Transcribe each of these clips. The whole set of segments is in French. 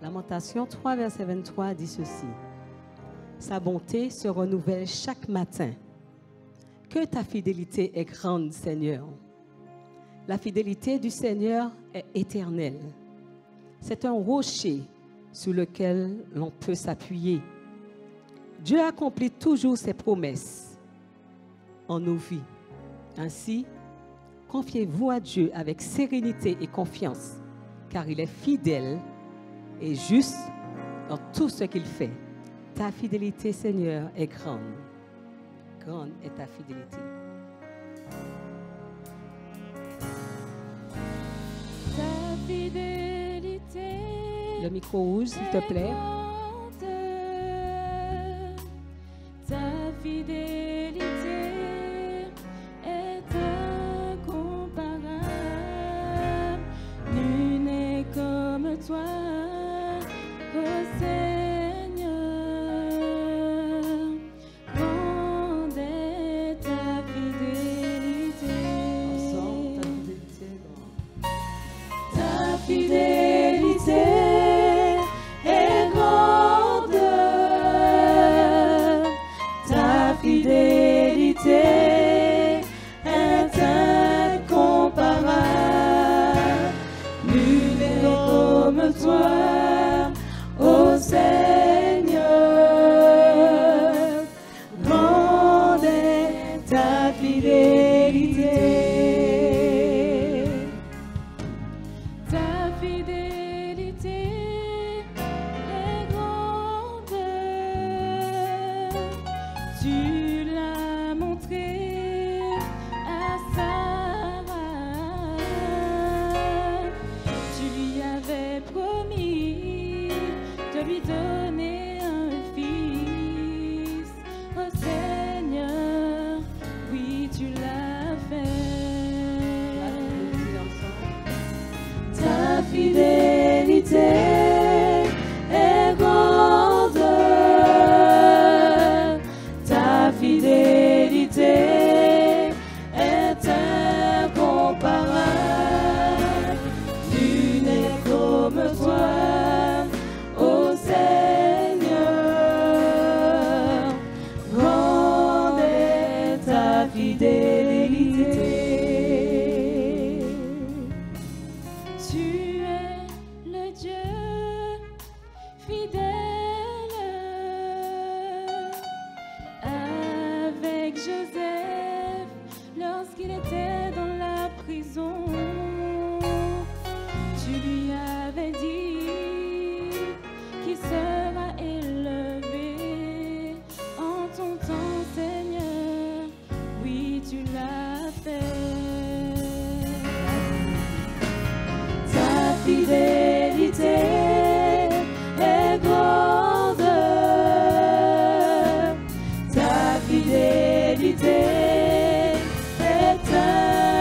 Lamentation 3, verset 23 dit ceci. Sa bonté se renouvelle chaque matin. Que ta fidélité est grande, Seigneur. La fidélité du Seigneur est éternelle. C'est un rocher sur lequel l'on peut s'appuyer. Dieu accomplit toujours ses promesses en nos vies. Ainsi, confiez-vous à Dieu avec sérénité et confiance, car il est fidèle et juste dans tout ce qu'il fait. Ta fidélité, Seigneur, est grande. Grande est ta fidélité. Ta fidélité. Le micro rouge, s'il te plaît. Ta fidélité est incomparable. Nul n'est comme toi, ô Seigneur. Grande est ta fidélité. Ensemble, Ta fidélité est grande. Ta fidélité est incomparable. Nul n'est comme toi, ô Seigneur. Grande est ta fidélité. Ta fidélité est grande. Tu l'as montré à Sarah. Tu lui avais promis de lui donner un fils. Oh Seigneur, oui, tu l'as fait. Ta fidélité est grande. Ta fidélité est incomparable. Nul n'est comme toi, ô Seigneur. Grande est ta fidélité. Tu es le Dieu fidèle. Avec Joseph, lorsqu'il était dans la prison, tu lui avais dit qu'il sera élevé en ton temps, Seigneur. Oui, tu l'as fait. Ta fidélité est grande. Ta fidélité est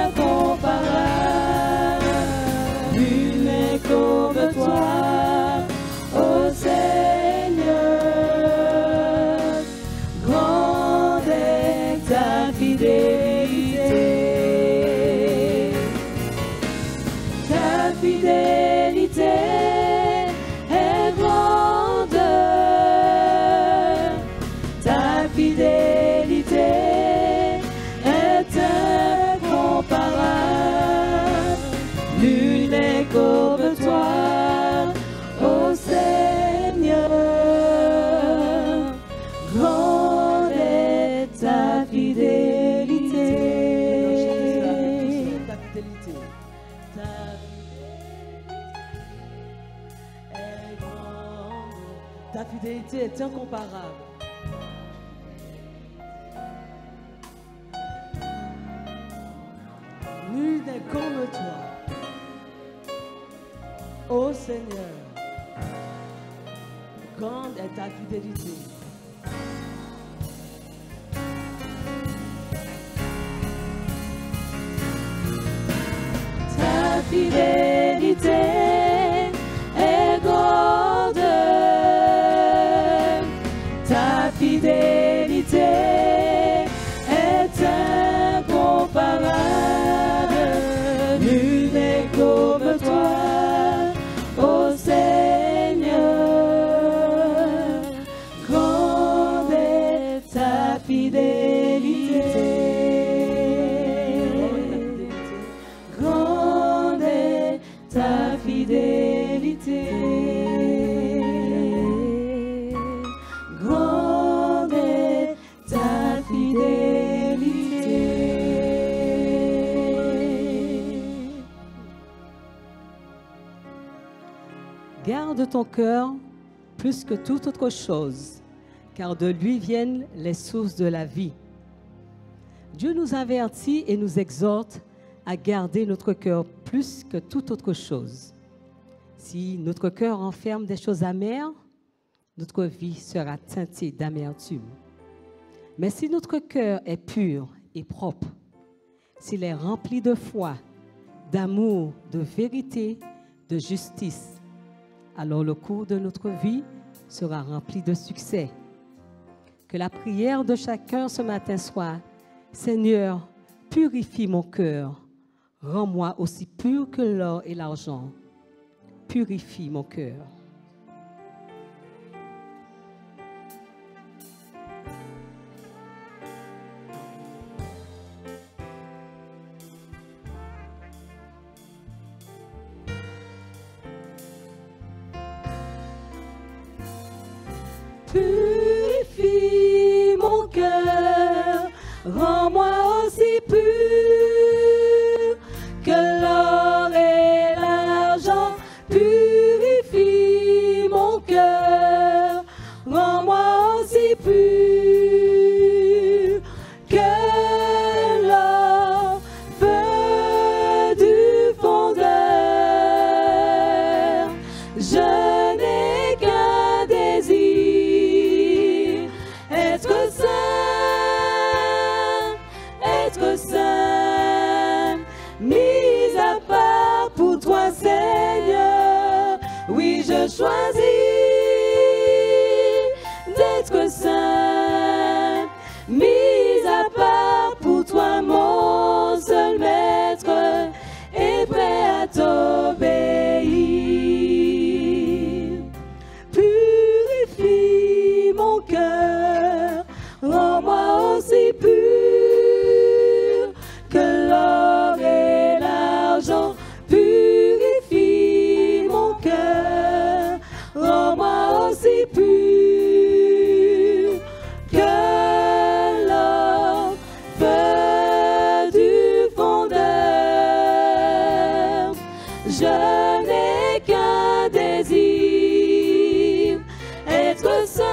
incomparable. Nul n'est comme toi, ô Seigneur. Grande est ta fidélité. Ta fidélité est grande. Ta fidélité est incomparable. Nul n'est comme toi, ô Seigneur. Grande est ta fidélité. Ta fidélité. Est grande. Ta fidélité est incomparable. Nul n'est comme toi, ô Seigneur. Grande est ta fidélité. Ta fidélité est grande. Ta fidélité est incomparable. Nul n'est comme toi, ô Seigneur. fidélité. Grande est ta fidélité. Garde ton cœur plus que toute autre chose, car de lui viennent les sources de la vie. Dieu nous avertit et nous exhorte à garder notre cœur plus que toute autre chose. Si notre cœur renferme des choses amères, notre vie sera teintée d'amertume. Mais si notre cœur est pur et propre, s'il est rempli de foi, d'amour, de vérité, de justice, alors le cours de notre vie sera rempli de succès. Que la prière de chacun ce matin soit: Seigneur, purifie mon cœur, rends-moi aussi pur que l'or et l'argent. Purifie mon cœur. Purifie mon cœur, rends-moi aussi pur que l'or et l'argent. Purifie mon cœur, rends-moi aussi pur que l'or, feu du fondeur. Je n'ai qu'un désir, être saint, mis à part pour toi, Seigneur. Oui, je choisis d'être saint, mis à part pour toi, mon seul maître, et prêt à t'obéir. Purifie mon cœur, rends-moi aussi pur que l'or et l'argent. Purifie mon cœur, rends-moi aussi pur que l'or, feu du fondeur. Je n'ai qu'un désir, être saint,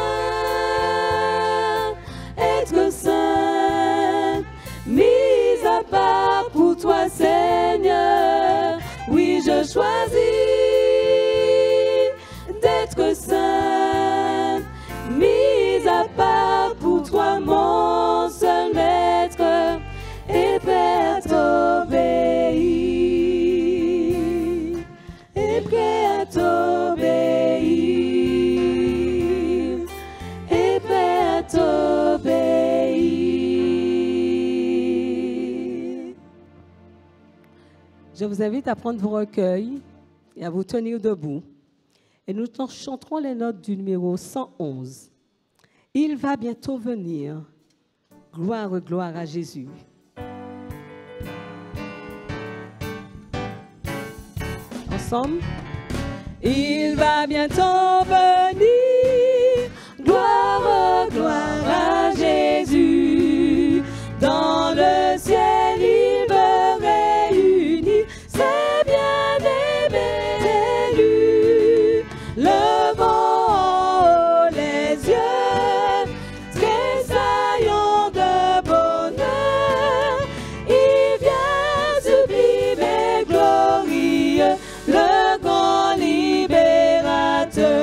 mis à part pour toi, Seigneur. Oui, je choisis d'être saint, mis à part pour toi, mon seul maître, et prêt à t'obéir, et prêt à t'obéir, et prêt à t'obéir. Je vous invite à prendre vos recueils et à vous tenir debout. Et nous chanterons les notes du numéro 111. Il va bientôt venir. Gloire, gloire à Jésus. Ensemble. Il va bientôt venir. Gloire, gloire à Jésus. Dans le ciel, il veut réunir ses bien-aimés élus. Levons en haut les yeux, tressaillons de bonheur. Il vient sublime et glorieux, le grand libérateur.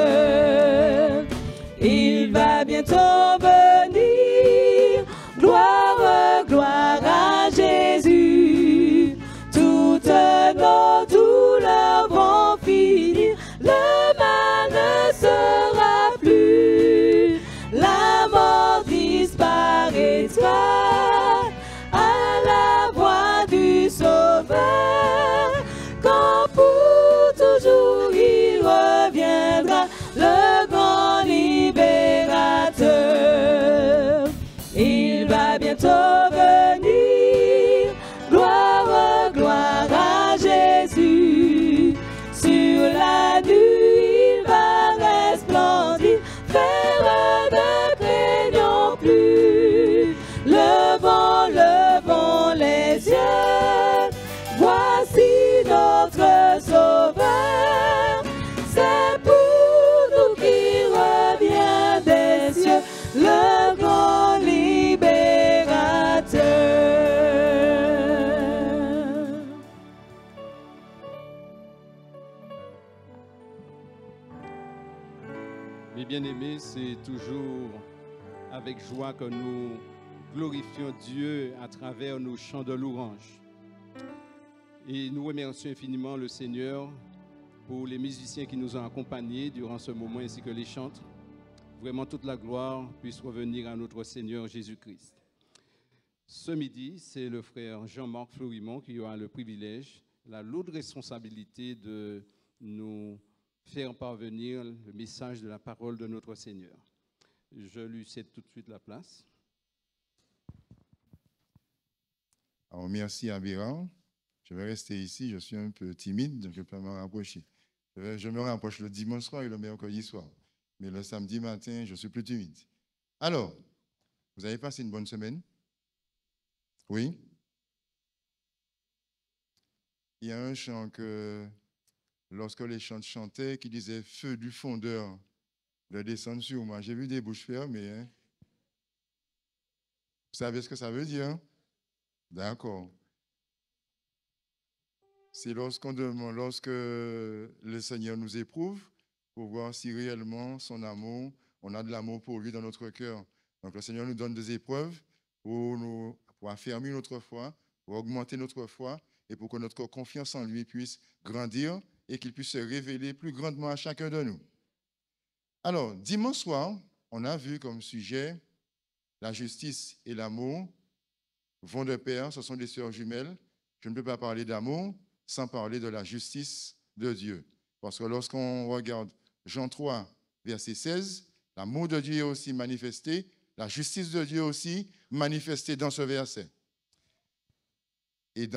Mes bien-aimés, c'est toujours avec joie que nous glorifions Dieu à travers nos chants de louange. Et nous remercions infiniment le Seigneur pour les musiciens qui nous ont accompagnés durant ce moment ainsi que les chantres. Vraiment, toute la gloire puisse revenir à notre Seigneur Jésus-Christ. Ce midi, c'est le frère Jean-Marc Florimont qui aura le privilège, la lourde responsabilité de nous faire parvenir le message de la parole de notre Seigneur. Je lui cède tout de suite la place. Alors, merci Abiram. Je vais rester ici, je suis un peu timide, donc je peux me rapprocher. Je me rapproche le dimanche soir et le mercredi soir. Mais le samedi matin, je suis plus timide. Alors, vous avez passé une bonne semaine? Oui? Il y a un chant que, lorsque les chants chantaient, qui disait « Feu du fondeur de descendre sur moi ». J'ai vu des bouches fermées. Hein? Vous savez ce que ça veut dire? Hein? D'accord. C'est lorsque le Seigneur nous éprouve pour voir si réellement son amour, on a de l'amour pour lui dans notre cœur. Donc le Seigneur nous donne des épreuves pour affermir notre foi, pour augmenter notre foi et pour que notre confiance en lui puisse grandir et qu'il puisse se révéler plus grandement à chacun de nous. Alors, dimanche soir, on a vu comme sujet la justice et l'amour vont de pair, ce sont des sœurs jumelles. Je ne peux pas parler d'amour sans parler de la justice de Dieu. Parce que lorsqu'on regarde Jean 3, verset 16, l'amour de Dieu est aussi manifesté, la justice de Dieu aussi manifestée dans ce verset. Et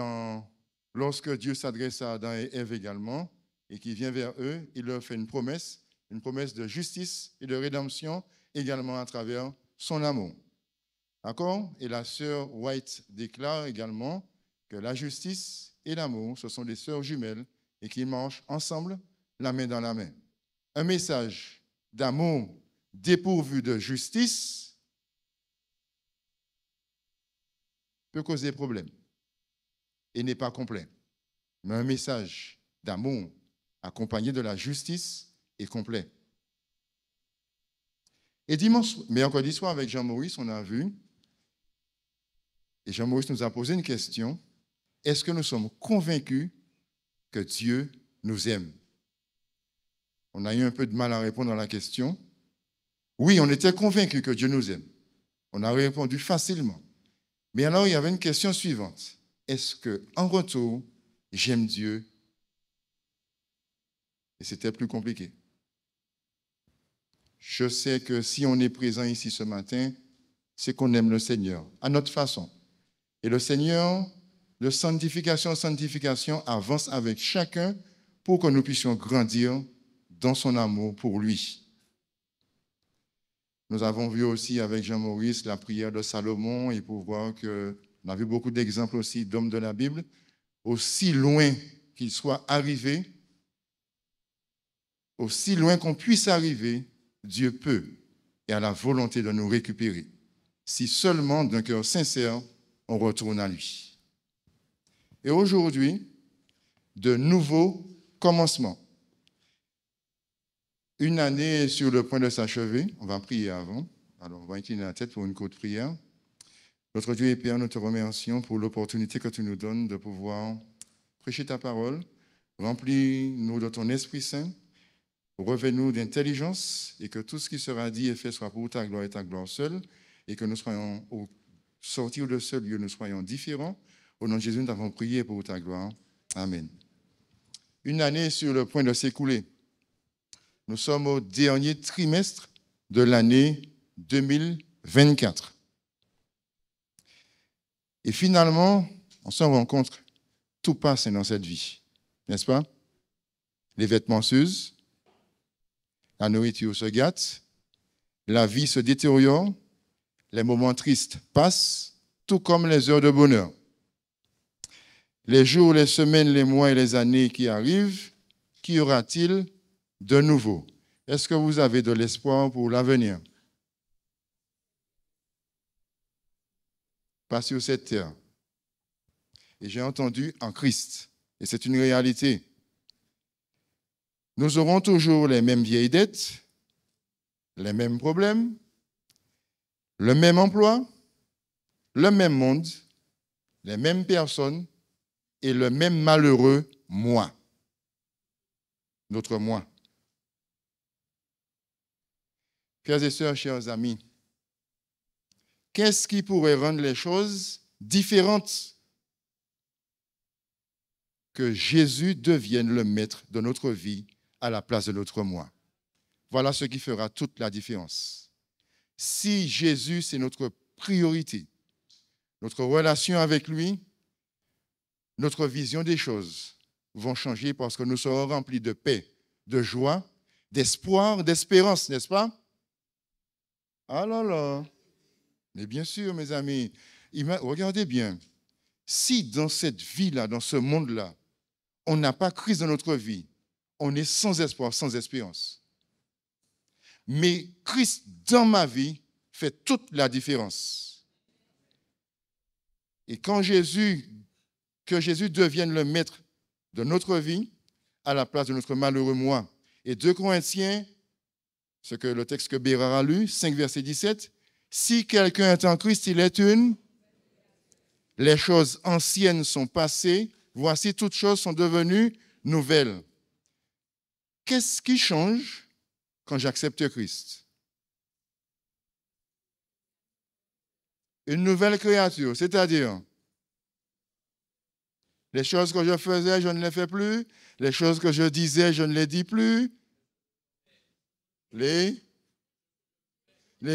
lorsque Dieu s'adresse à Adam et Ève également, et qu'il vient vers eux, il leur fait une promesse de justice et de rédemption également à travers son amour. D'accord? Et la sœur White déclare également que la justice et l'amour, ce sont des sœurs jumelles et qu'ils marchent ensemble, la main dans la main. Un message d'amour dépourvu de justice peut causer problème et n'est pas complet. Mais un message d'amour accompagné de la justice est complet. Et mercredi soir, avec Jean-Maurice, on a vu, et Jean-Maurice nous a posé une question: est-ce que nous sommes convaincus que Dieu nous aime? On a eu un peu de mal à répondre à la question. Oui, on était convaincus que Dieu nous aime. On a répondu facilement. Mais alors, il y avait une question suivante. Est-ce qu'en retour, j'aime Dieu? Et c'était plus compliqué. Je sais que si on est présent ici ce matin, c'est qu'on aime le Seigneur, à notre façon. Et le Seigneur, de sanctification en sanctification, avance avec chacun pour que nous puissions grandir dans son amour pour lui. Nous avons vu aussi avec Jean-Maurice la prière de Salomon et pour voir qu'on a vu beaucoup d'exemples aussi d'hommes de la Bible, aussi loin qu'ils soient arrivés, aussi loin qu'on puisse arriver, Dieu peut et a la volonté de nous récupérer. Si seulement d'un cœur sincère, on retourne à lui. Et aujourd'hui, de nouveaux commencements. Une année est sur le point de s'achever. On va prier avant. Alors, on va incliner la tête pour une courte prière. Notre Dieu et Père, nous te remercions pour l'opportunité que tu nous donnes de pouvoir prêcher ta parole. Remplis-nous de ton Esprit Saint. Revêt-nous d'intelligence et que tout ce qui sera dit et fait soit pour ta gloire et ta gloire seule. Et que nous soyons, au sortir de ce lieu, nous soyons différents. Au nom de Jésus, nous t'avons prié pour ta gloire. Amen. Une année est sur le point de s'écouler. Nous sommes au dernier trimestre de l'année 2024. Et finalement, on se rend compte, tout passe dans cette vie, n'est-ce pas? Les vêtements s'usent, la nourriture se gâte, la vie se détériore, les moments tristes passent, tout comme les heures de bonheur. Les jours, les semaines, les mois et les années qui arrivent, qu'y aura-t-il de nouveau? Est-ce que vous avez de l'espoir pour l'avenir? Pas sur cette terre. Et j'ai entendu en Christ. Et c'est une réalité. Nous aurons toujours les mêmes vieilles dettes, les mêmes problèmes, le même emploi, le même monde, les mêmes personnes et le même malheureux moi. Notre moi. Frères et sœurs, chers amis, qu'est-ce qui pourrait rendre les choses différentes? Que Jésus devienne le maître de notre vie à la place de notre moi. Voilà ce qui fera toute la différence. Si Jésus, c'est notre priorité, notre relation avec lui, notre vision des choses vont changer parce que nous serons remplis de paix, de joie, d'espoir, d'espérance, n'est-ce pas? Ah là là! Mais bien sûr, mes amis, regardez bien. Si dans cette vie-là, dans ce monde-là, on n'a pas Christ dans notre vie, on est sans espoir, sans espérance. Mais Christ dans ma vie fait toute la différence. Et que Jésus devienne le maître de notre vie à la place de notre malheureux moi. Et 2 Corinthiens, ce que le texte que Bérard a lu, 5 verset 17, si quelqu'un est en Christ, il est une. Les choses anciennes sont passées, voici toutes choses sont devenues nouvelles. Qu'est-ce qui change quand j'accepte Christ? Une nouvelle créature, c'est-à-dire les choses que je faisais, je ne les fais plus. Les choses que je disais, je ne les dis plus. Les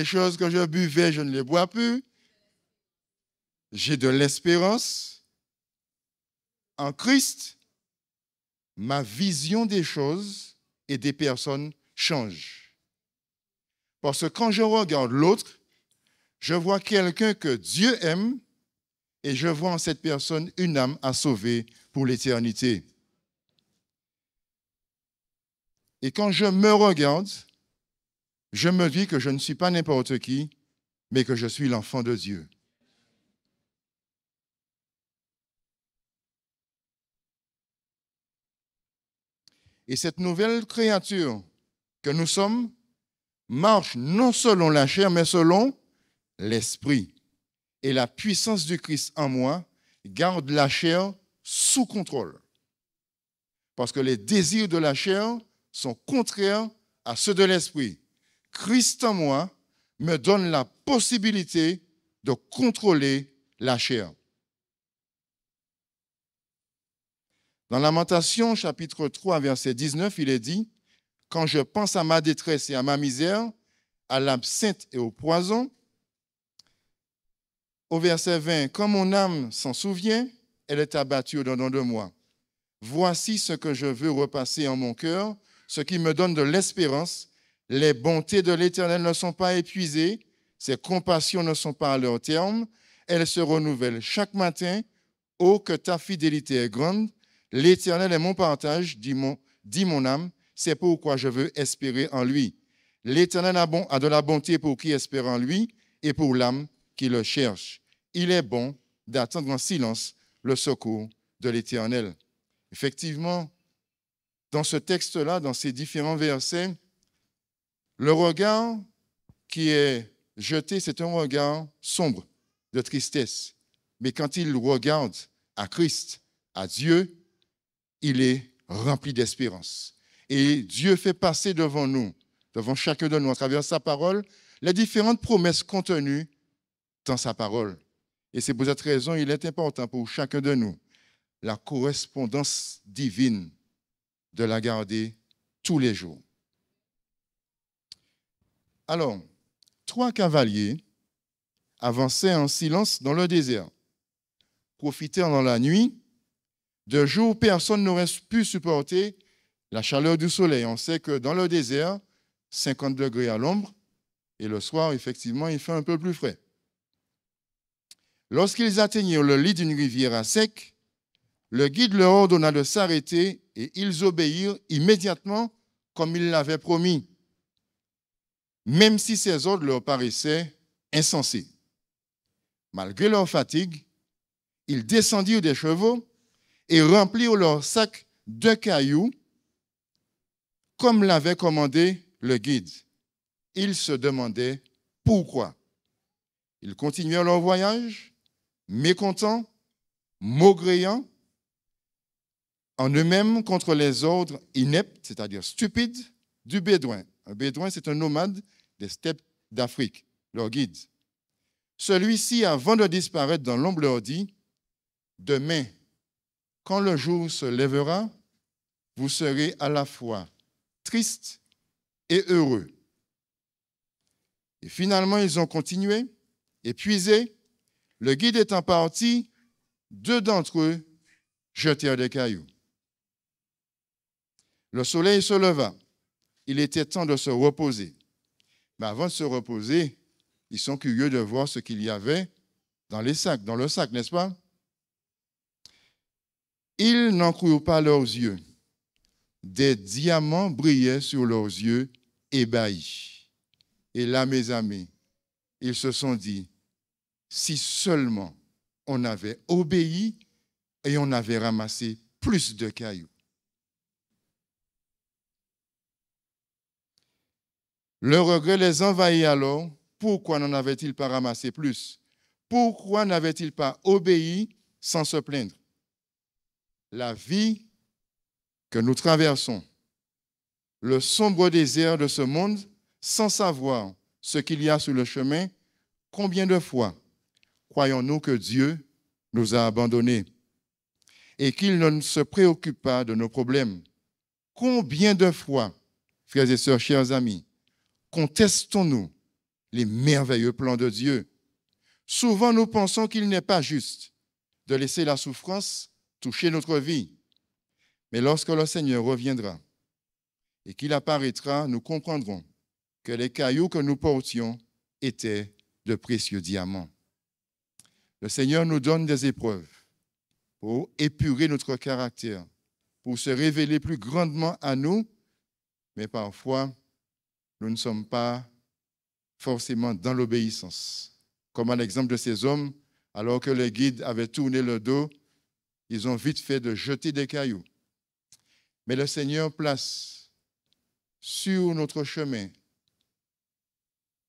choses que je buvais, je ne les bois plus. J'ai de l'espérance. En Christ, ma vision des choses et des personnes change. Parce que quand je regarde l'autre, je vois quelqu'un que Dieu aime et je vois en cette personne une âme à sauver pour l'éternité. Et quand je me regarde, je me dis que je ne suis pas n'importe qui, mais que je suis l'enfant de Dieu. Et cette nouvelle créature que nous sommes marche non selon la chair, mais selon l'esprit. Et la puissance du Christ en moi garde la chair sous contrôle. Parce que les désirs de la chair sont contraires à ceux de l'esprit. Christ en moi me donne la possibilité de contrôler la chair. Dans Lamentation, chapitre 3, verset 19, il est dit « Quand je pense à ma détresse et à ma misère, à l'absinthe et au poison, au verset 20, « Quand mon âme s'en souvient, elle est abattue au-dedans de moi. Voici ce que je veux repasser en mon cœur, ce qui me donne de l'espérance. Les bontés de l'Éternel ne sont pas épuisées, ses compassions ne sont pas à leur terme, elles se renouvellent chaque matin. Oh, que ta fidélité est grande! L'Éternel est mon partage, dit mon âme, c'est pourquoi je veux espérer en lui. L'Éternel a de la bonté pour qui espère en lui et pour l'âme qui le cherche. Il est bon d'attendre en silence le secours de l'Éternel. » Effectivement, dans ce texte-là, dans ces différents versets, le regard qui est jeté, c'est un regard sombre, de tristesse. Mais quand il regarde à Christ, à Dieu, il est rempli d'espérance. Et Dieu fait passer devant nous, devant chacun de nous, à travers sa parole, les différentes promesses contenues dans sa parole. Et c'est pour cette raison qu'il est important pour chacun de nous, la correspondance divine, de la garder tous les jours. Alors, 3 cavaliers avançaient en silence dans le désert, profitèrent dans la nuit. De jour, personne n'aurait pu supporter la chaleur du soleil. On sait que dans le désert, 50 degrés à l'ombre, et le soir, effectivement, il fait un peu plus frais. Lorsqu'ils atteignirent le lit d'une rivière à sec, le guide leur ordonna de s'arrêter et ils obéirent immédiatement comme il l'avait promis, même si ces ordres leur paraissaient insensés. Malgré leur fatigue, ils descendirent des chevaux et remplirent leur sac de cailloux comme l'avait commandé le guide. Ils se demandaient pourquoi. Ils continuèrent leur voyage, mécontents, maugréants, en eux-mêmes contre les ordres ineptes, c'est-à-dire stupides, du bédouin. Un bédouin, c'est un nomade des steppes d'Afrique, leur guide. Celui-ci, avant de disparaître dans l'ombre, leur dit, « Demain, quand le jour se lèvera, vous serez à la fois tristes et heureux. » Et finalement, ils ont continué, épuisés. Le guide étant parti, 2 d'entre eux jetèrent des cailloux. Le soleil se leva. Il était temps de se reposer. Mais avant de se reposer, ils sont curieux de voir ce qu'il y avait dans le sac, n'est-ce pas? Ils n'en crurent pas leurs yeux. Des diamants brillaient sur leurs yeux ébahis. Et là, mes amis, ils se sont dit, si seulement on avait obéi et on avait ramassé plus de cailloux. Le regret les envahit alors. Pourquoi n'en avait-il pas ramassé plus? Pourquoi n'avait-il pas obéi sans se plaindre? La vie que nous traversons, le sombre désert de ce monde, sans savoir ce qu'il y a sur le chemin, combien de fois croyons-nous que Dieu nous a abandonnés et qu'il ne se préoccupe pas de nos problèmes? Combien de fois, frères et sœurs, chers amis, contestons-nous les merveilleux plans de Dieu? Souvent, nous pensons qu'il n'est pas juste de laisser la souffrance toucher notre vie. Mais lorsque le Seigneur reviendra et qu'il apparaîtra, nous comprendrons que les cailloux que nous portions étaient de précieux diamants. Le Seigneur nous donne des épreuves pour épurer notre caractère, pour se révéler plus grandement à nous, mais parfois, nous ne sommes pas forcément dans l'obéissance. Comme à l'exemple de ces hommes, alors que le guide avait tourné le dos, ils ont vite fait de jeter des cailloux. Mais le Seigneur place sur notre chemin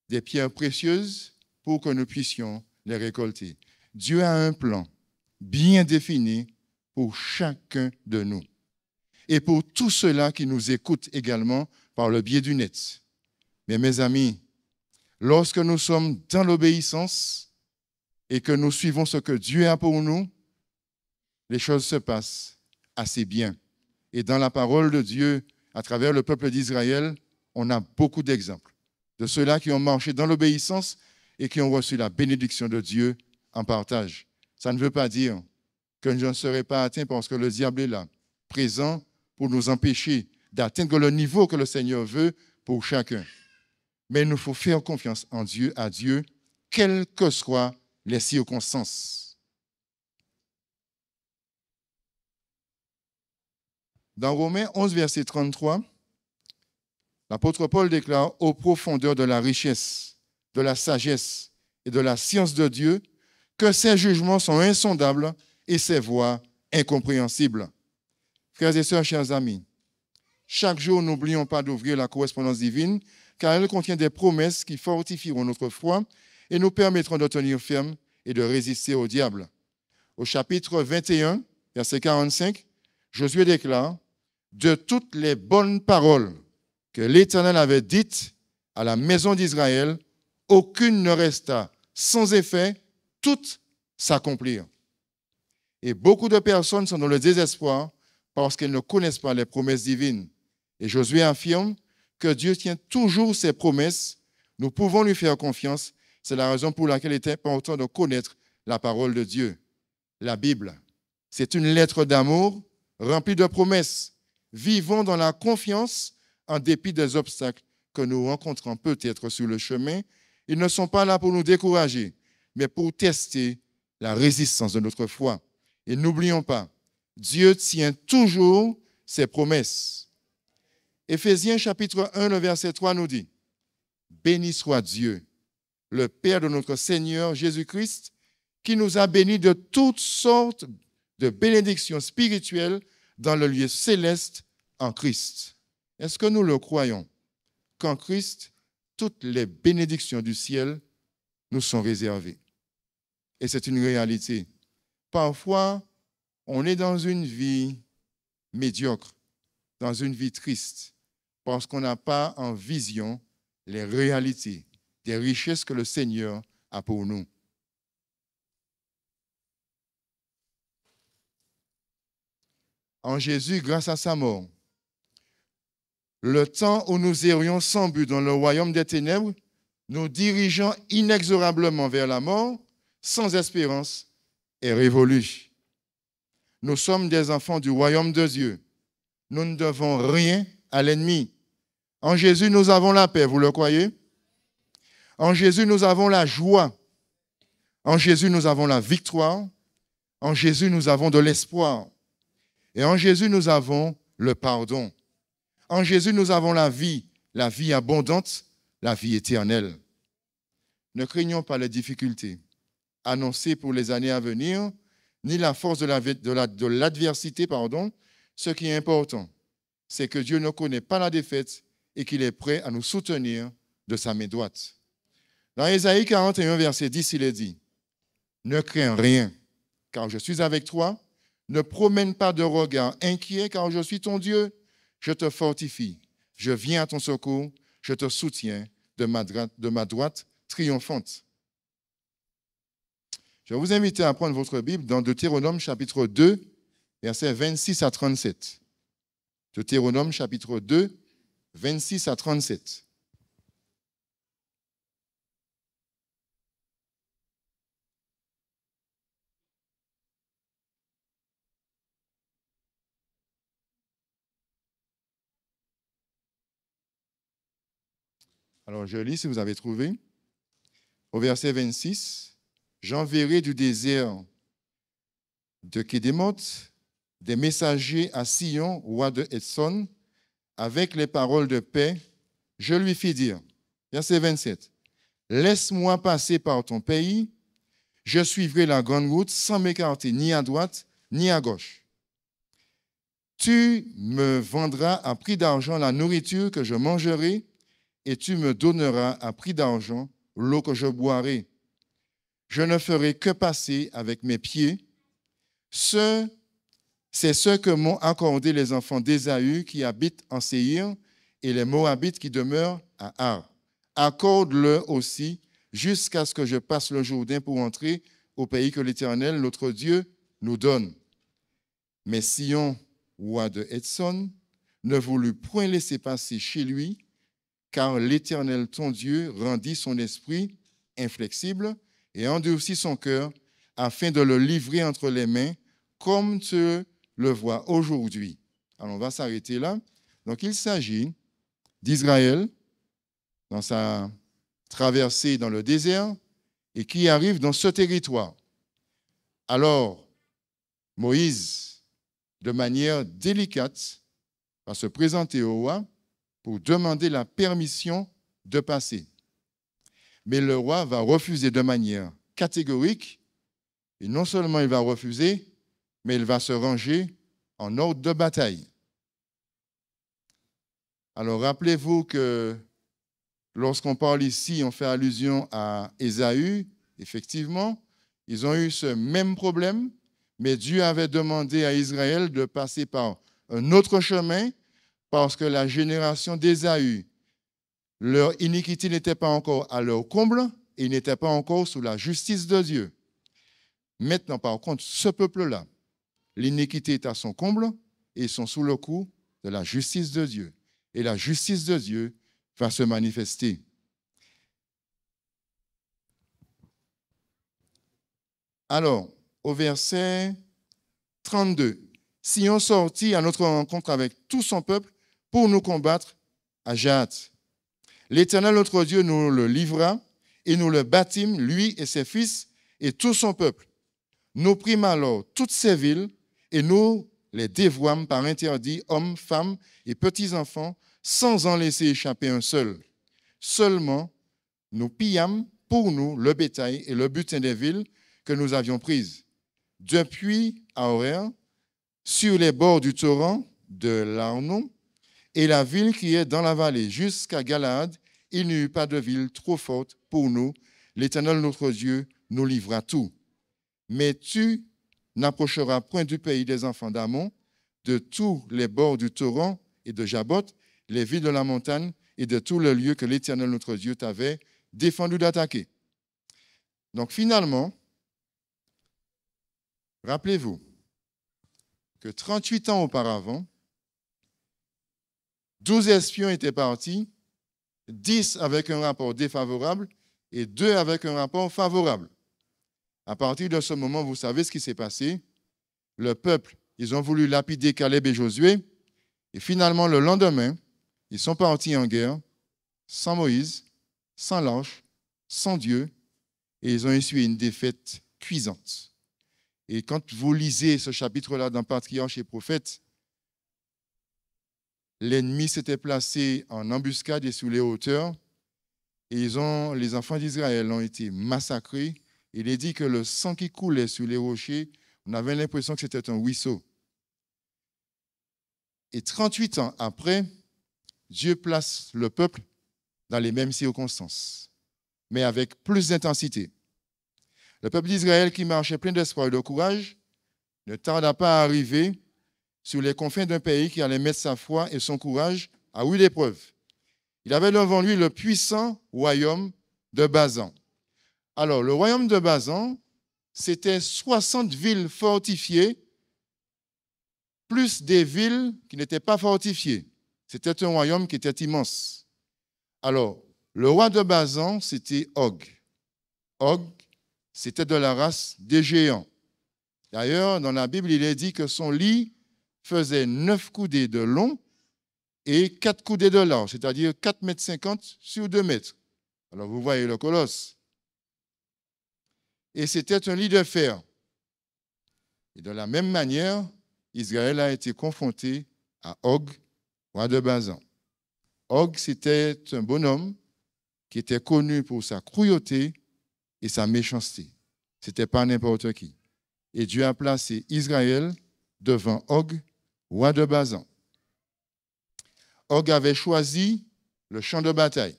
des pierres précieuses pour que nous puissions les récolter. Dieu a un plan bien défini pour chacun de nous et pour tous ceux-là qui nous écoutent également par le biais du net. Mais mes amis, lorsque nous sommes dans l'obéissance et que nous suivons ce que Dieu a pour nous, les choses se passent assez bien. Et dans la parole de Dieu, à travers le peuple d'Israël, on a beaucoup d'exemples de ceux-là qui ont marché dans l'obéissance et qui ont reçu la bénédiction de Dieu en partage. Ça ne veut pas dire que je ne serai pas atteint parce que le diable est là, présent pour nous empêcher d'atteindre le niveau que le Seigneur veut pour chacun. Mais il nous faut faire confiance en Dieu, à Dieu, quelles que soient les circonstances. Dans Romains 11, verset 33, l'apôtre Paul déclare « Aux profondeurs de la richesse, de la sagesse et de la science de Dieu, que ses jugements sont insondables et ses voies incompréhensibles. » Frères et sœurs, chers amis, chaque jour, n'oublions pas d'ouvrir la correspondance divine, car elle contient des promesses qui fortifieront notre foi et nous permettront de tenir ferme et de résister au diable. Au chapitre 21, verset 45, Josué déclare « De toutes les bonnes paroles que l'Éternel avait dites à la maison d'Israël, aucune ne resta sans effet, toutes s'accomplirent. » Et beaucoup de personnes sont dans le désespoir parce qu'elles ne connaissent pas les promesses divines. Et Josué affirme que Dieu tient toujours ses promesses. Nous pouvons lui faire confiance. C'est la raison pour laquelle il est important de connaître la parole de Dieu. La Bible, c'est une lettre d'amour remplie de promesses. Vivons dans la confiance en dépit des obstacles que nous rencontrons peut-être sur le chemin. Ils ne sont pas là pour nous décourager, mais pour tester la résistance de notre foi. Et n'oublions pas, Dieu tient toujours ses promesses. Éphésiens chapitre 1, le verset 3 nous dit « Béni soit Dieu, le Père de notre Seigneur Jésus-Christ, qui nous a bénis de toutes sortes de bénédictions spirituelles dans le lieu céleste en Christ. » Est-ce que nous le croyons? Qu'en Christ, toutes les bénédictions du ciel nous sont réservées. Et c'est une réalité. Parfois, on est dans une vie médiocre, dans une vie triste, parce qu'on n'a pas en vision les réalités des richesses que le Seigneur a pour nous. En Jésus, grâce à sa mort, le temps où nous errions sans but dans le royaume des ténèbres, nous dirigeant inexorablement vers la mort, sans espérance, est révolu. Nous sommes des enfants du royaume de Dieu. Nous ne devons rien à l'ennemi. En Jésus, nous avons la paix, vous le croyez? En Jésus, nous avons la joie. En Jésus, nous avons la victoire. En Jésus, nous avons de l'espoir. Et en Jésus, nous avons le pardon. En Jésus, nous avons la vie abondante, la vie éternelle. Ne craignons pas les difficultés annoncées pour les années à venir, ni la force de l'adversité, Ce qui est important, c'est que Dieu ne connaît pas la défaite et qu'il est prêt à nous soutenir de sa main droite. Dans Ésaïe 41, verset 10, il est dit, « Ne crains rien, car je suis avec toi. Ne promène pas de regard inquiet, car je suis ton Dieu. Je te fortifie, je viens à ton secours, je te soutiens de ma droite triomphante. » Je vais vous inviter à prendre votre Bible dans Deutéronome chapitre 2, versets 26 à 37. Deutéronome chapitre 2, 26 à 37. Alors, je lis si vous avez trouvé. Au verset 26, « J'enverrai du désert de Kédémoth des messagers à Sion, roi de Hétson, avec les paroles de paix. Je lui fis dire, verset 27, « Laisse-moi passer par ton pays, je suivrai la grande route sans m'écarter ni à droite ni à gauche. Tu me vendras à prix d'argent la nourriture que je mangerai, et tu me donneras à prix d'argent l'eau que je boirai. Je ne ferai que passer avec mes pieds. C'est ce que m'ont accordé les enfants d'Ésaü qui habitent en Séhir et les Moabites qui demeurent à Ar. Accorde-le aussi jusqu'à ce que je passe le Jourdain pour entrer au pays que l'Éternel, notre Dieu, nous donne. » Mais Sion, roi de Hétson, ne voulut point laisser passer chez lui, car l'Éternel, ton Dieu, rendit son esprit inflexible et endurcit son cœur afin de le livrer entre les mains, comme tu le vois aujourd'hui. Alors, on va s'arrêter là. Donc, il s'agit d'Israël dans sa traversée dans le désert et qui arrive dans ce territoire. Alors, Moïse, de manière délicate, va se présenter au roi pour demander la permission de passer. Mais le roi va refuser de manière catégorique, et non seulement il va refuser, mais il va se ranger en ordre de bataille. Alors rappelez-vous que lorsqu'on parle ici, on fait allusion à Ésaü, effectivement, ils ont eu ce même problème, mais Dieu avait demandé à Israël de passer par un autre chemin, parce que la génération d'Ésaü, leur iniquité n'était pas encore à leur comble et ils n'étaient pas encore sous la justice de Dieu. Maintenant, par contre, ce peuple-là, l'iniquité est à son comble et ils sont sous le coup de la justice de Dieu. Et la justice de Dieu va se manifester. Alors, au verset 32, « Sion sortit à notre rencontre avec tout son peuple pour nous combattre à Jahath. L'Éternel, notre Dieu, nous le livra et nous le bâtîmes, lui et ses fils et tout son peuple. Nous prîmes alors toutes ces villes et nous les dévouâmes par interdit, hommes, femmes et petits-enfants, sans en laisser échapper un seul. Seulement, nous pillâmes pour nous le bétail et le butin des villes que nous avions prises. Depuis Aroer, sur les bords du torrent de l'Arnon, et la ville qui est dans la vallée, jusqu'à Galaad il n'y eut pas de ville trop forte pour nous. L'Éternel, notre Dieu, nous livra tout. Mais tu n'approcheras point du pays des enfants d'Amon, de tous les bords du torrent et de Jabot, les villes de la montagne et de tous les lieux que l'Éternel, notre Dieu, t'avait défendu d'attaquer. Donc finalement, rappelez-vous que 38 ans auparavant, 12 espions étaient partis, 10 avec un rapport défavorable et 2 avec un rapport favorable. À partir de ce moment, vous savez ce qui s'est passé. Le peuple, ils ont voulu lapider Caleb et Josué, et finalement, le lendemain, ils sont partis en guerre, sans Moïse, sans l'arche, sans Dieu, et ils ont essuyé une défaite cuisante. Et quand vous lisez ce chapitre-là dans Patriarches et Prophètes, l'ennemi s'était placé en embuscade et sous les hauteurs, et les enfants d'Israël ont été massacrés. Il est dit que le sang qui coulait sur les rochers, on avait l'impression que c'était un ruisseau. Et 38 ans après, Dieu place le peuple dans les mêmes circonstances, mais avec plus d'intensité. Le peuple d'Israël, qui marchait plein d'espoir et de courage, ne tarda pas à arriver sur les confins d'un pays qui allait mettre sa foi et son courage à rude épreuve. Il avait devant lui le puissant royaume de Basan. Alors, le royaume de Basan, c'était 60 villes fortifiées, plus des villes qui n'étaient pas fortifiées. C'était un royaume qui était immense. Alors, le roi de Basan, c'était Og. Og, c'était de la race des géants. D'ailleurs, dans la Bible, il est dit que son lit faisait 9 coudées de long et 4 coudées de large, c'est-à-dire 4,50 m sur 2 mètres. Alors, vous voyez le colosse. Et c'était un lit de fer. Et de la même manière, Israël a été confronté à Og, roi de Basan. Og, c'était un bonhomme qui était connu pour sa cruauté et sa méchanceté. Ce n'était pas n'importe qui. Et Dieu a placé Israël devant Og, roi de Basan. Og avait choisi le champ de bataille.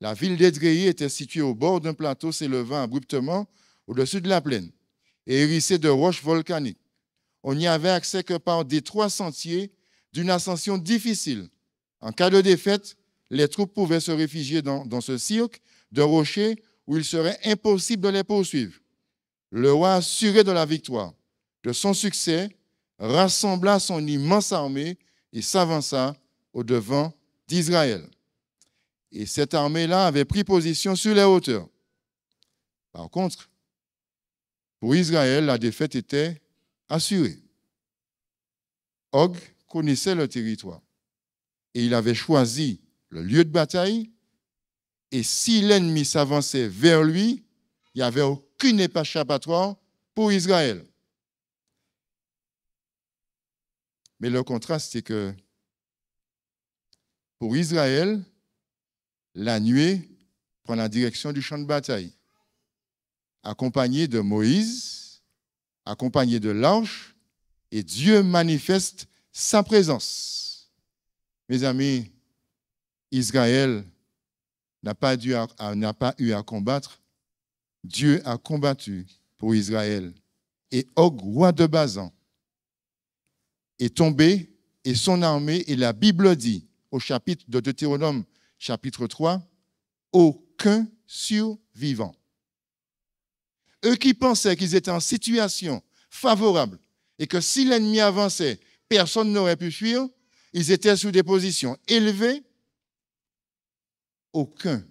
La ville d'Édréi était située au bord d'un plateau s'élevant abruptement au-dessus de la plaine et hérissée de roches volcaniques. On n'y avait accès que par d'étroits sentiers d'une ascension difficile. En cas de défaite, les troupes pouvaient se réfugier dans ce cirque de rochers où il serait impossible de les poursuivre. Le roi, assuré de la victoire, de son succès, rassembla son immense armée et s'avança au-devant d'Israël. Et cette armée-là avait pris position sur les hauteurs. Par contre, pour Israël, la défaite était assurée. Og connaissait le territoire et il avait choisi le lieu de bataille. Et si l'ennemi s'avançait vers lui, il n'y avait aucune échappatoire pour Israël. Mais le contraste, c'est que pour Israël, la nuée prend la direction du champ de bataille, accompagné de Moïse, accompagné de l'arche, et Dieu manifeste sa présence. Mes amis, Israël n'a pas eu à combattre. Dieu a combattu pour Israël. Et Og, roi de Basan, est tombé, et son armée, et la Bible dit, au chapitre de Deutéronome, chapitre 3, aucun survivant. Eux qui pensaient qu'ils étaient en situation favorable et que si l'ennemi avançait, personne n'aurait pu fuir, ils étaient sous des positions élevées, aucun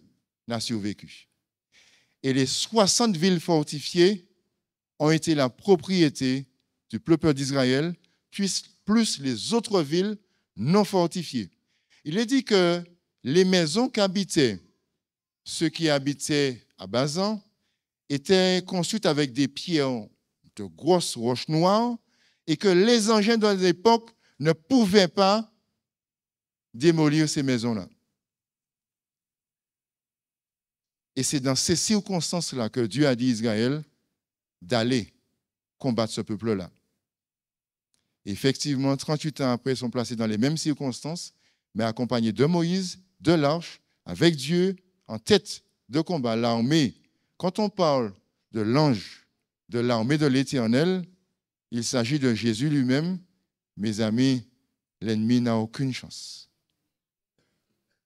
n'a survécu. Et les 60 villes fortifiées ont été la propriété du peuple d'Israël, plus les autres villes non fortifiées. Il est dit que les maisons qu'habitaient ceux qui habitaient à Basan étaient construites avec des pierres de grosses roches noires et que les engins de l'époque ne pouvaient pas démolir ces maisons-là. Et c'est dans ces circonstances-là que Dieu a dit à Israël d'aller combattre ce peuple-là. Effectivement, 38 ans après, ils sont placés dans les mêmes circonstances, mais accompagnés de Moïse, de l'arche, avec Dieu, en tête de combat, l'armée. Quand on parle de l'ange, de l'armée de l'Éternel, il s'agit de Jésus lui-même. Mes amis, l'ennemi n'a aucune chance.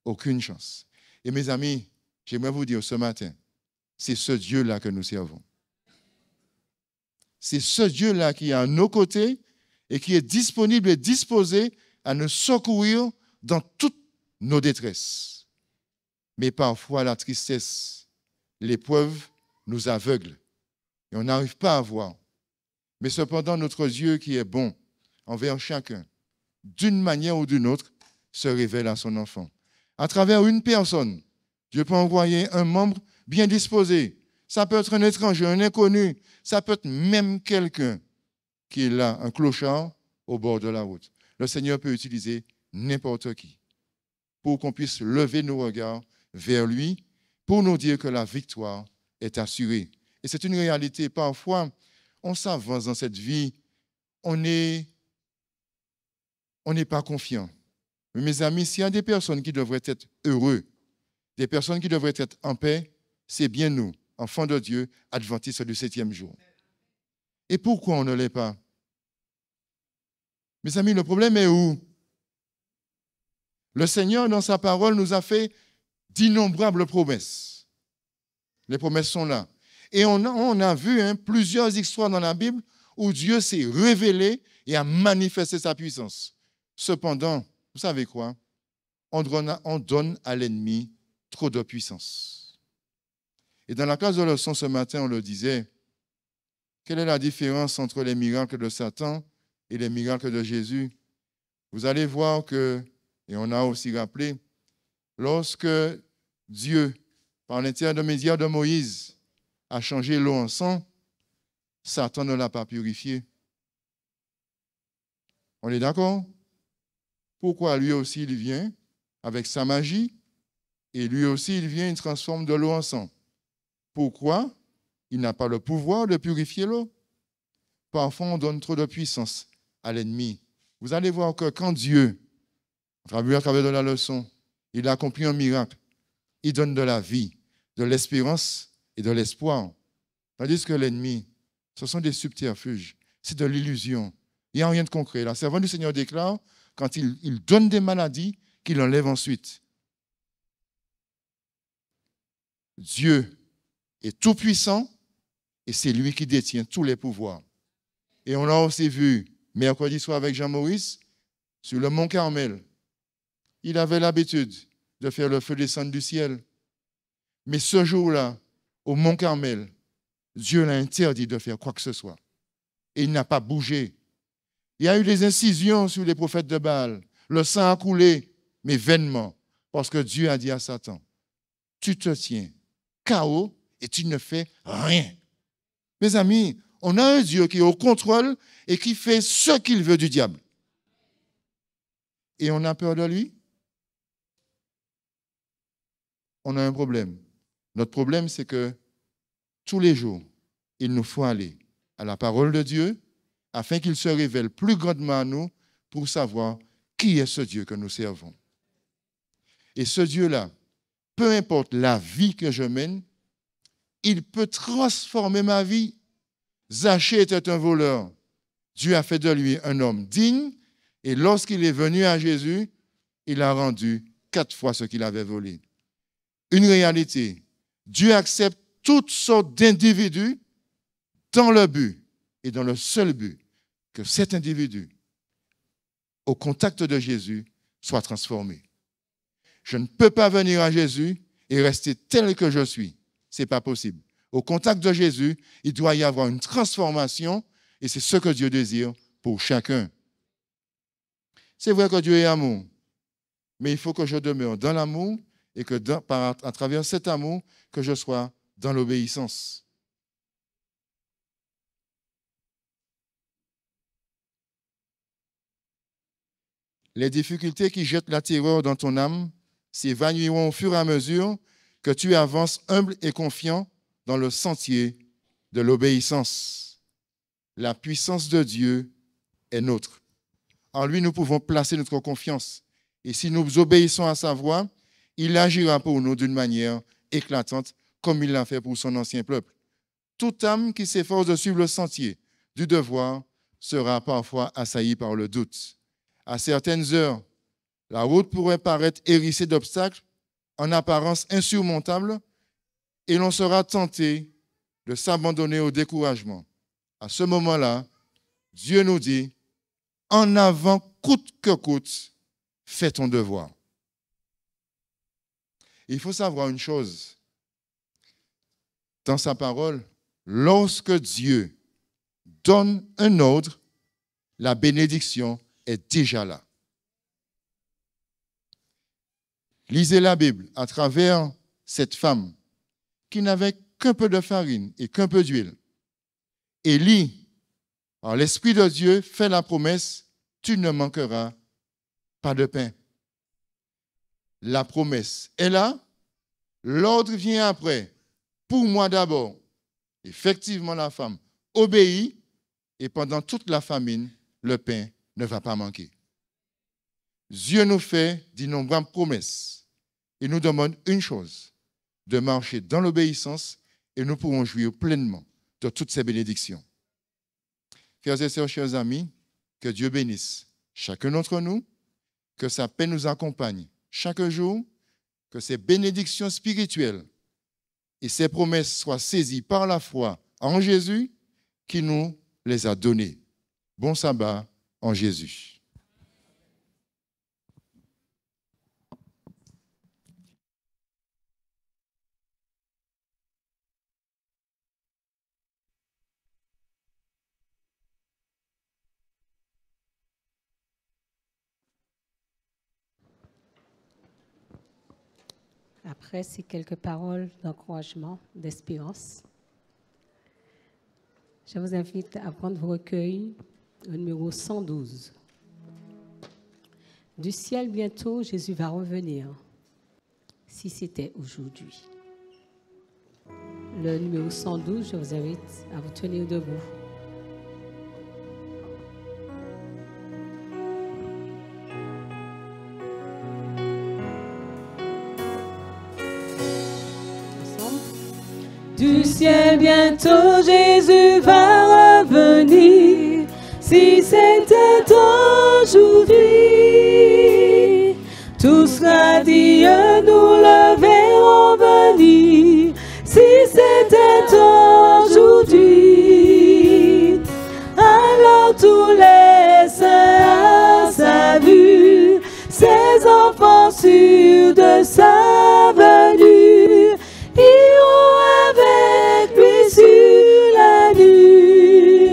Aucune chance. Et mes amis, j'aimerais vous dire ce matin, c'est ce Dieu-là que nous servons. C'est ce Dieu-là qui est à nos côtés et qui est disponible et disposé à nous secourir dans toutes nos détresses. Mais parfois, la tristesse, l'épreuve nous aveugle et on n'arrive pas à voir. Mais cependant, notre Dieu qui est bon envers chacun, d'une manière ou d'une autre, se révèle à son enfant. À travers une personne, Dieu peut envoyer un membre bien disposé. Ça peut être un étranger, un inconnu. Ça peut être même quelqu'un qui est là, un clochard au bord de la route. Le Seigneur peut utiliser n'importe qui pour qu'on puisse lever nos regards vers lui, pour nous dire que la victoire est assurée. Et c'est une réalité. Parfois, on s'avance dans cette vie, on n'est pas confiant. Mais mes amis, s'il y a des personnes qui devraient être heureux, des personnes qui devraient être en paix, c'est bien nous, enfants de Dieu, adventistes du 7e jour. Et pourquoi on ne l'est pas? Mes amis, le problème est où? Le Seigneur, dans sa parole, nous a fait d'innombrables promesses. Les promesses sont là. Et on a vu plusieurs histoires dans la Bible où Dieu s'est révélé et a manifesté sa puissance. Cependant, vous savez quoi? On donne à l'ennemi trop de puissance. Et dans la classe de leçon ce matin, on le disait, quelle est la différence entre les miracles de Satan et les miracles de Jésus? Vous allez voir que, et on a aussi rappelé, lorsque Dieu, par l'intermédiaire de Moïse, a changé l'eau en sang, Satan ne l'a pas purifié. On est d'accord? Pourquoi lui aussi il vient avec sa magie et lui aussi il vient, il transforme de l'eau en sang? Pourquoi? Il n'a pas le pouvoir de purifier l'eau. Parfois on donne trop de puissance à l'ennemi. Vous allez voir que quand Dieu, à travers de la leçon, il a accompli un miracle, il donne de la vie, de l'espérance et de l'espoir. Tandis que l'ennemi, ce sont des subterfuges, c'est de l'illusion. Il n'y a rien de concret. La servante du Seigneur déclare, quand il donne des maladies, qu'il enlève ensuite. Dieu est tout-puissant et c'est lui qui détient tous les pouvoirs. Et on l'a aussi vu mercredi soir avec Jean-Maurice sur le mont Carmel. Il avait l'habitude de faire le feu descendre du ciel. Mais ce jour-là, au mont Carmel, Dieu l'a interdit de faire quoi que ce soit. Et il n'a pas bougé. Il y a eu des incisions sur les prophètes de Baal. Le sang a coulé, mais vainement, parce que Dieu a dit à Satan, tu te tiens KO et tu ne fais rien. Mes amis, on a un Dieu qui est au contrôle et qui fait ce qu'il veut du diable. Et on a peur de lui? On a un problème. Notre problème, c'est que tous les jours, il nous faut aller à la parole de Dieu afin qu'il se révèle plus grandement à nous pour savoir qui est ce Dieu que nous servons. Et ce Dieu-là, peu importe la vie que je mène, il peut transformer ma vie. Zachée était un voleur. Dieu a fait de lui un homme digne et lorsqu'il est venu à Jésus, il a rendu 4 fois ce qu'il avait volé. Une réalité, Dieu accepte toutes sortes d'individus dans le but et dans le seul but que cet individu, au contact de Jésus, soit transformé. Je ne peux pas venir à Jésus et rester tel que je suis. Ce n'est pas possible. Au contact de Jésus, il doit y avoir une transformation et c'est ce que Dieu désire pour chacun. C'est vrai que Dieu est amour, mais il faut que je demeure dans l'amour et que à travers cet amour, que je sois dans l'obéissance. Les difficultés qui jettent la terreur dans ton âme s'évanouiront au fur et à mesure que tu avances humble et confiant dans le sentier de l'obéissance. La puissance de Dieu est nôtre. En lui, nous pouvons placer notre confiance. Et si nous obéissons à sa voix, il agira pour nous d'une manière éclatante, comme il l'a fait pour son ancien peuple. Toute âme qui s'efforce de suivre le sentier du devoir sera parfois assaillie par le doute. À certaines heures, la route pourrait paraître hérissée d'obstacles en apparence insurmontables et l'on sera tenté de s'abandonner au découragement. À ce moment-là, Dieu nous dit, en avant, coûte que coûte, fais ton devoir. Il faut savoir une chose. Dans sa parole, lorsque Dieu donne un ordre, la bénédiction est déjà là. Lisez la Bible à travers cette femme qui n'avait qu'un peu de farine et qu'un peu d'huile. Élie, par l'Esprit de Dieu, fait la promesse, tu ne manqueras pas de pain. La promesse est là, l'ordre vient après. Pour moi d'abord. Effectivement, la femme obéit et pendant toute la famine, le pain ne va pas manquer. Dieu nous fait d'innombrables promesses. Il nous demande une chose, de marcher dans l'obéissance et nous pourrons jouir pleinement de toutes ces bénédictions. Frères et sœurs, chers amis, que Dieu bénisse chacun d'entre nous, que sa paix nous accompagne chaque jour, que ces bénédictions spirituelles et ces promesses soient saisies par la foi en Jésus qui nous les a données. Bon sabbat en Jésus. Après, c'est quelques paroles d'encouragement, d'espérance. Je vous invite à prendre vos recueils au numéro 112. Du ciel, bientôt, Jésus va revenir, si c'était aujourd'hui. Le numéro 112, je vous invite à vous tenir debout. Du ciel, bientôt Jésus va revenir, si c'était aujourd'hui. Tout sera dit, nous le verrons venir, si c'était aujourd'hui. Alors tous les saints à sa vue, ses enfants sûrs de sa venue, iront avec lui sur la nue.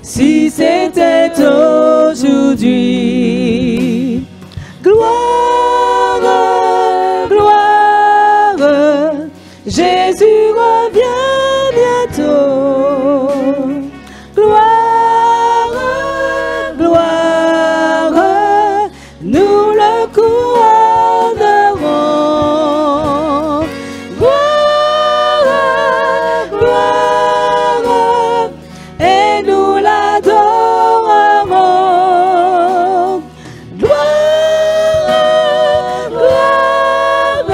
Si c'était aujourd'hui, gloire, gloire, Jésus revient bientôt. Gloire, gloire, nous le couronnerons. Gloire, gloire, et nous l'adorerons. Gloire, gloire,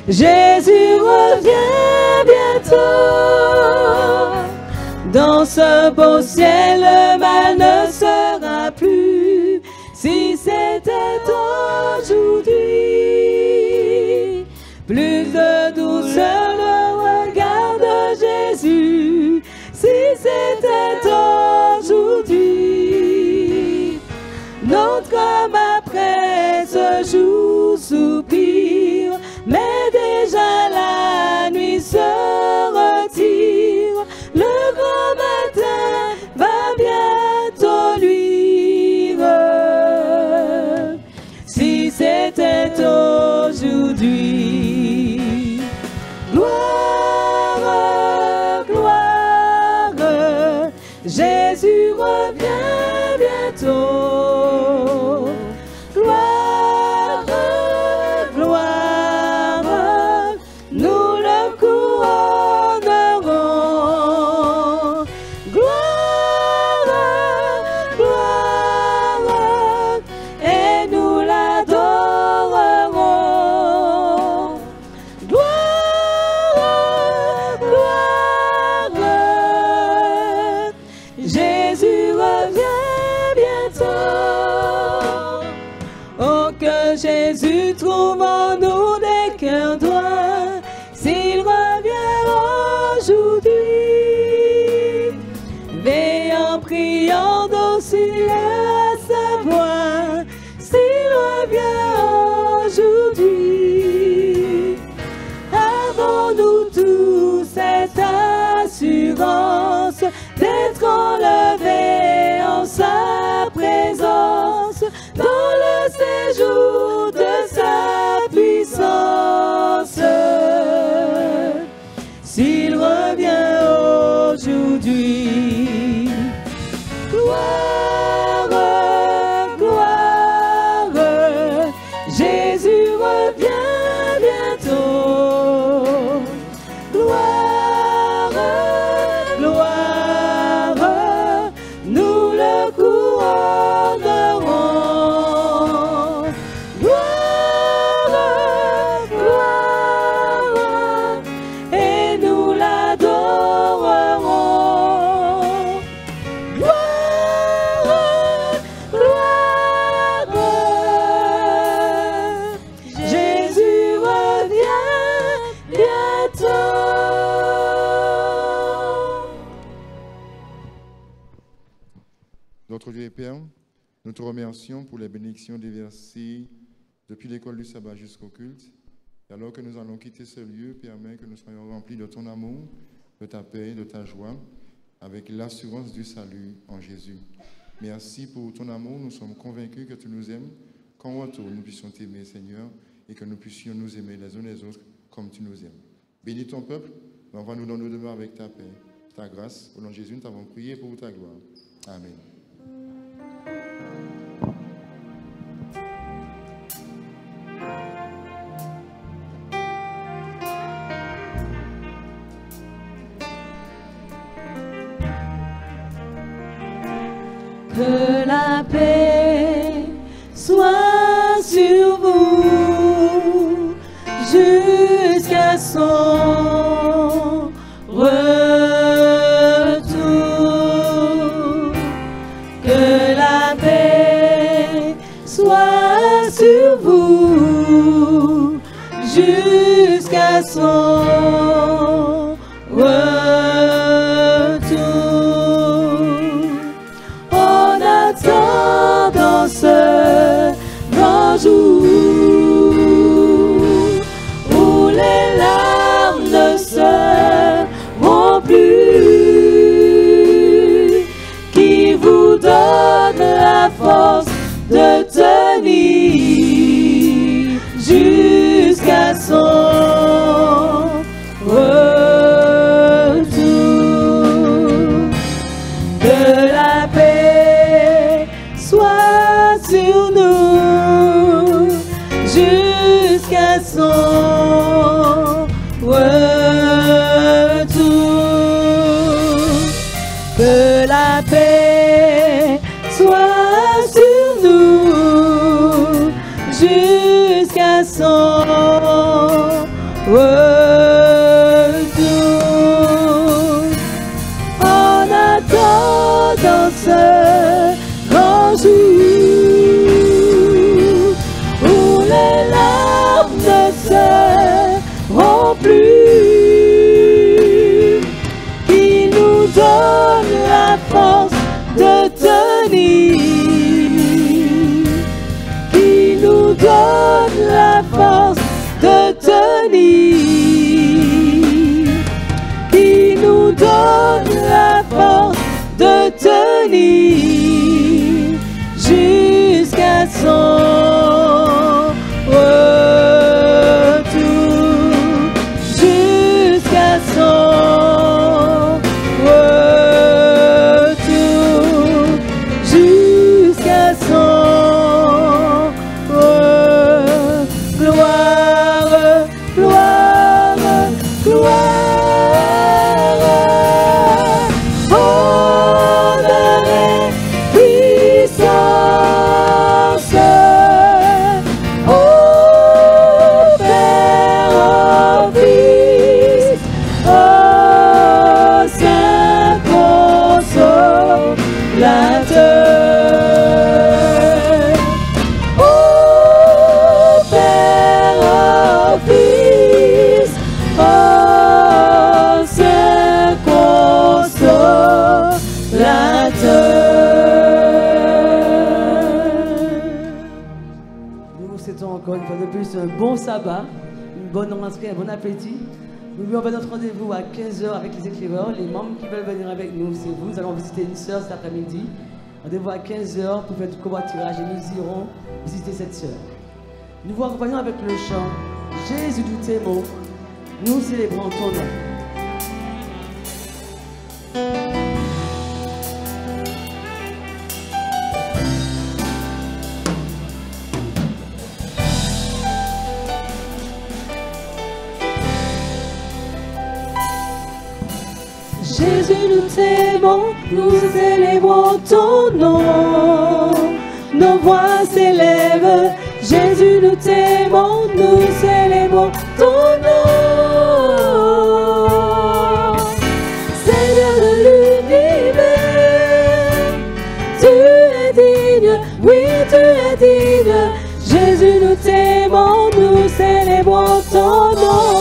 Jésus revient bientôt. Dans ce beau ciel, le mal ne sera plus, si c'était aujourd'hui. Plus de douceur le regard de Jésus, si c'était aujourd'hui. Notre âme après ce jour soupire, mais déjà la nuit se retire. Le grand matin va bientôt luire, si c'était aujourd'hui. Gloire, gloire, Jésus revient bientôt. Gloire, que Jésus trouve en nous des cœurs droits, s'il revient aujourd'hui. Veillant, priant, docile à sa voix, s'il revient aujourd'hui. Avons-nous tous cette assurance d'être enlevés en sa présence, dans le séjour de sa puissance? S'il revient aujourd'hui, gloire, gloire, Jésus revient bientôt. Gloire, gloire, nous le couronnerons. Gloire, gloire, et nous l'adorerons. Gloire, gloire, Jésus revient bientôt. Notre Dieu et Père, nous te remercions pour les bénédictions déversées depuis l'école du sabbat jusqu'au culte. Et alors que nous allons quitter ce lieu, permets que nous soyons remplis de ton amour, de ta paix, de ta joie, avec l'assurance du salut en Jésus. Merci pour ton amour. Nous sommes convaincus que tu nous aimes, qu'en retour nous puissions t'aimer, Seigneur, et que nous puissions nous aimer les uns les autres comme tu nous aimes. Bénis ton peuple, envoie-nous dans nos demeures avec ta paix, ta grâce. Au nom de Jésus, nous t'avons prié pour ta gloire. Amen. Que la paix soit sur vous jusqu'à son retour. Que la paix soit sur vous jusqu'à son retour. En attendant ce grand jour où les larmes ne seront plus, qui vous donne la force de tenir jusqu'à son retour. Que la paix soit sur nous jusqu'à son retour. Que la paix soit sur nous jusqu'à son retour. En attendant ce grand jour où les larmes ne seront plus, qui nous donne la force de tenir, qui nous donne la force de tenir, qui nous donne la force de tenir jusqu'à son retour, jusqu'à son retour, jusqu'à son retour. souhaitons encore une fois de plus un bon sabbat, une bonne rentrée, un bon appétit. Nous lui avons notre rendez-vous à 15h avec les éclaireurs. Les membres qui veulent venir avec nous, c'est vous. Nous allons visiter une sœur cet après-midi. Rendez-vous à 15h pour faire tout covoiturage et nous irons visiter cette sœur. Nous vous accompagnons avec le chant Jésus du Témoin. Nous célébrons ton nom. Jésus, nous t'aimons, nous célébrons ton nom. Nos voix s'élèvent. Jésus, nous t'aimons, nous célébrons ton nom. Seigneur de l'univers, tu es digne, oui, tu es digne. Jésus, nous t'aimons, nous célébrons ton nom.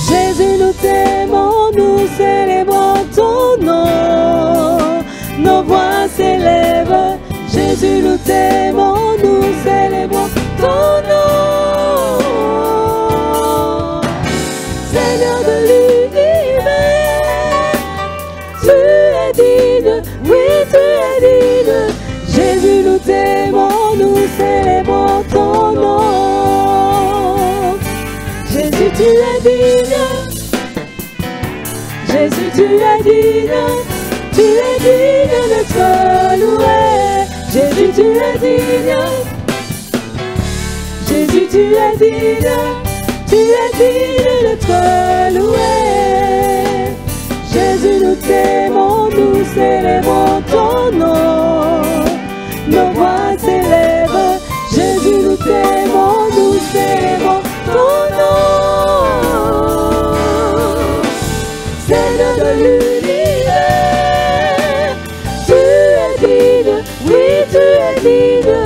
Jésus, nous t'aimons, nous célébrons ton nom. Nos voix s'élèvent. Jésus, nous t'aimons, nous célébrons ton nom. Seigneur de l'univers, tu es digne, oui, tu es digne. Jésus, nous t'aimons, nous célébrons ton nom. Jésus, tu es digne. Jésus, tu es digne. Tu es digne d'être loué. Jésus, tu es digne. Jésus, tu es digne. Tu es digne d'être loué. Jésus, nous t'aimons, nous célébrons ton nom. Nos voix s'élèvent. Jésus, nous t'aimons, nous célébrons ton nom. Seigneur de l'univers, tu es digne, oui, tu es digne.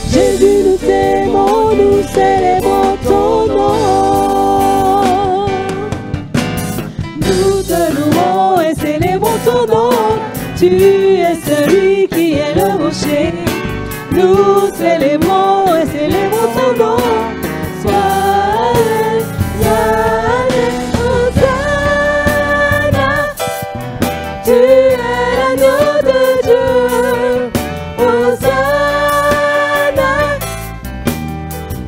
Jésus, nous t'aimons, nous célébrons ton nom. Nous te louons et célébrons ton nom. Tu es celui qui est le rocher. Nous célébrons et célébrons ton nom. Sois Yahweh, Hosanna. Tu es l'agneau de Dieu. Hosanna.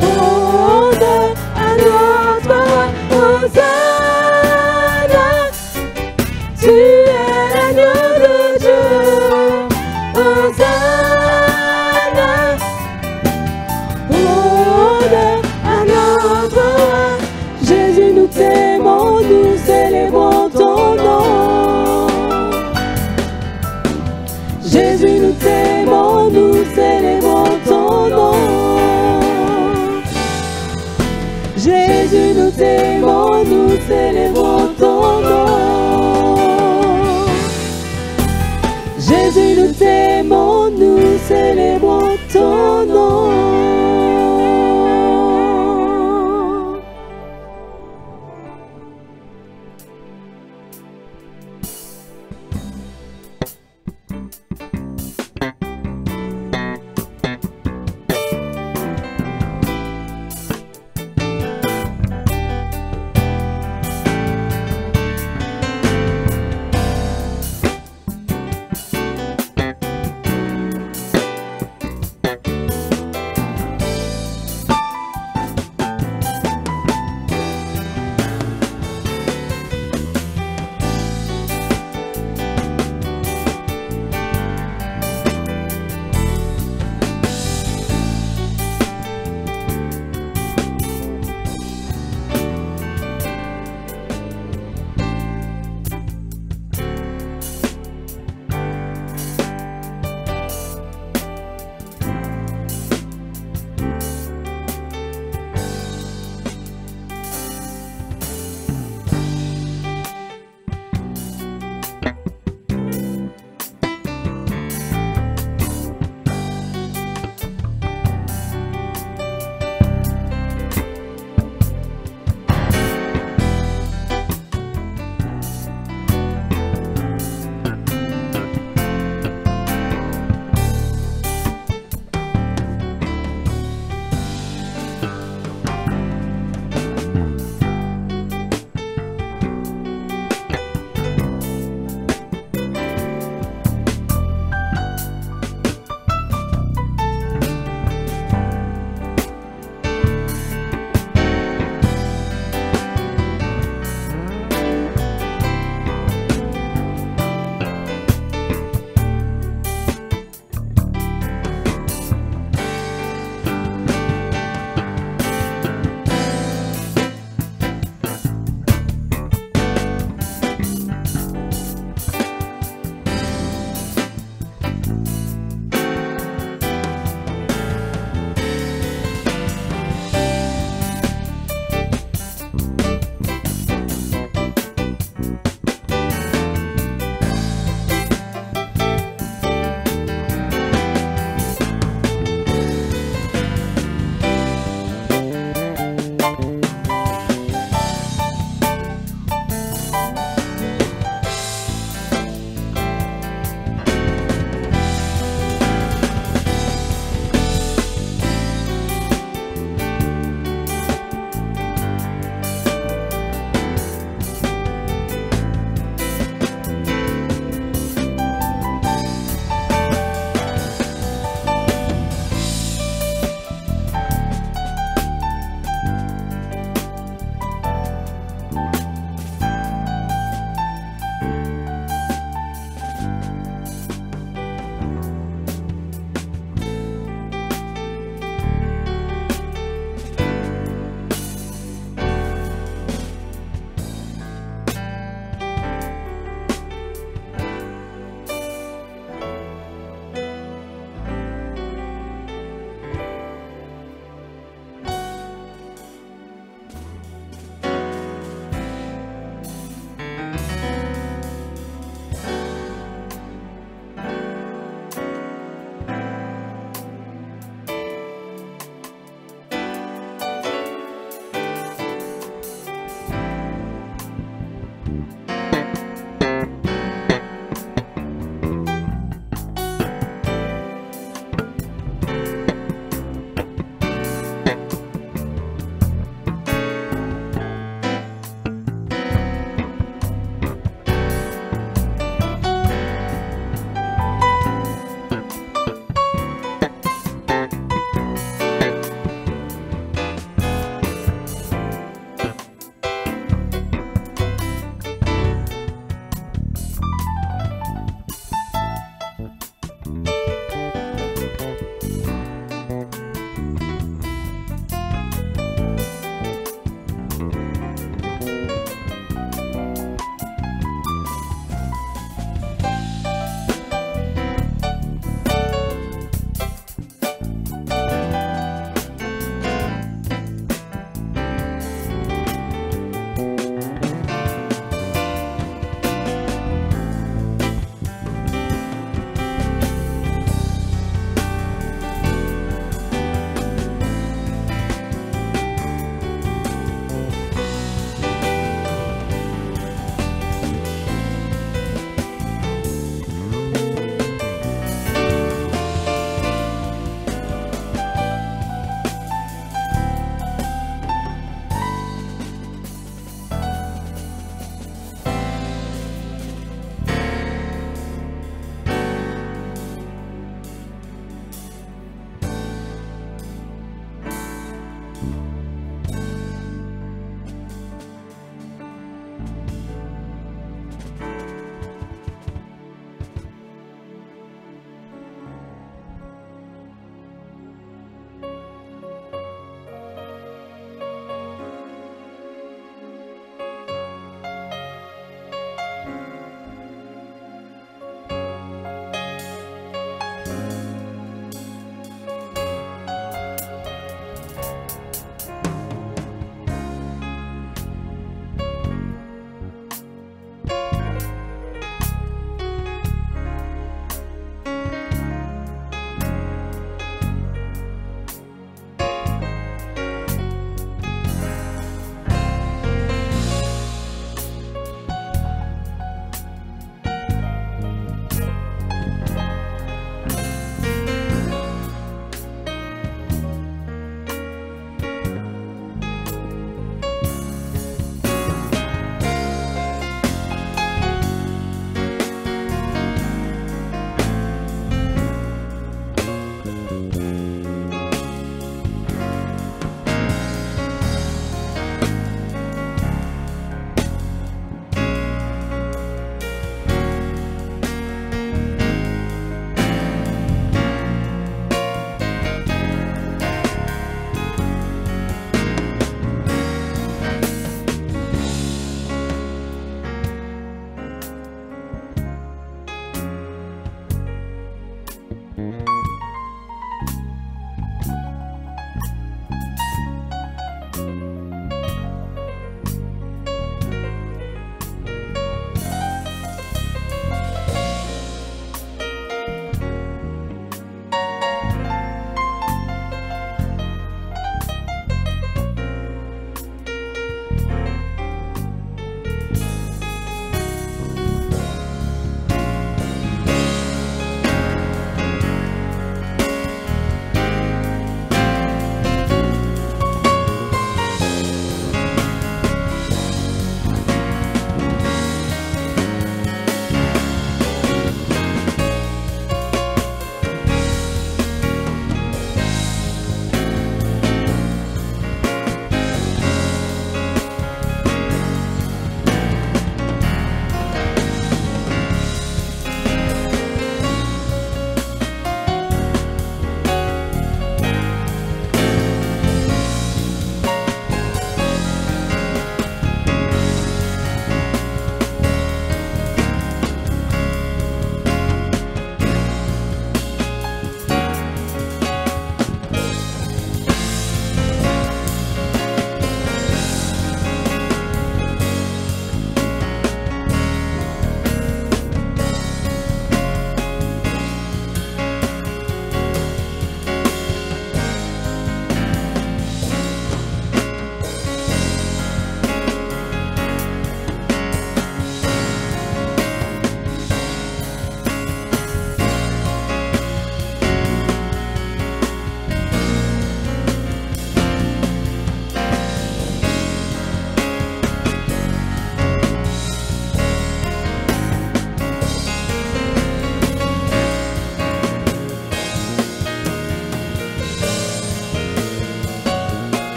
Honneur à notre roi. Hosanna. Tu es l'agneau de Dieu. Hosanna. Honneur à notre roi. Jésus, nous t'aimons, nous célébrons ton nom. Jésus, nous t'aimons, nous célébrons ton nom. Jésus, nous t'aimons, nous célébrons ton nom. Jésus, nous t'aimons, nous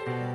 Amen.